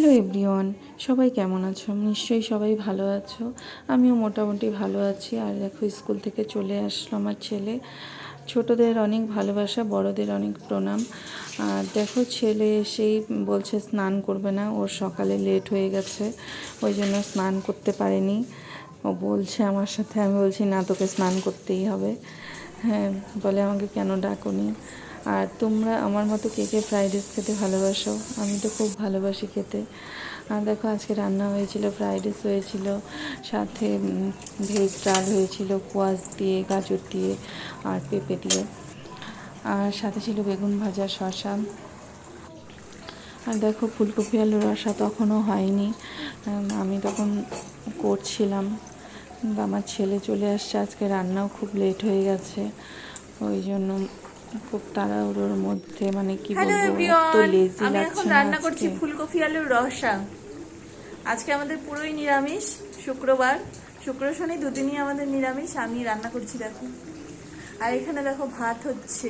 Hello everyone, সবাই কেমন আছো? নিশ্চয়ই সবাই ভালো আছো। আমিও মোটামুটি ভালো আছি। আর দেখো, স্কুল থেকে চলে আসলো আমার ছেলে। ছোটদের অনেক ভালোবাসা, বড়দের অনেক প্রণাম। আর দেখো, ছেলে এসেই বলছে স্নান করবে না, ওর সকালে লেট হয়ে গেছে, ওই জন্য স্নান করতে পারেনি। ও বলছে আমার সাথে, আমি বলছি না, তোকে স্নান করতেই হবে। হ্যাঁ, বলে আমাকে কেন ডাকোনি। আর তোমরা আমার মতো কে কে ফ্রাইড রাইস খেতে ভালোবাসো? আমি তো খুব ভালোবাসি খেতে। আর দেখো, আজকে রান্না হয়েছিল, ফ্রাইড রাইস হয়েছিল, সাথে ভেজ ডাল হয়েছিল, কোয়াশ দিয়ে, গাজর দিয়ে আর পেঁপে দিয়ে। আর সাথে ছিল বেগুন ভাজা, শসা। আর দেখো, ফুলকপি আলুর রসা তখনও হয়নি, আমি তখন করছিলাম। আমার ছেলে চলে আসছে, আজকে রান্নাও খুব লেট হয়ে গেছে, ওই জন্য খুব তাড়াহুড়োর মধ্যে, মানে কি হ্যালো বলবো, এত এভরিওয়ান, লেজি আমি এখন লাগছে না রান্না করছি আজকে। ফুলকপি আলুর রসা। আজকে আমাদের পুরোই নিরামিষ, শুক্রবার, শুক্র শনি দুদিনই আমাদের নিরামিষ। আমি রান্না করছি দেখো। আর এখানে দেখো ভাত হচ্ছে।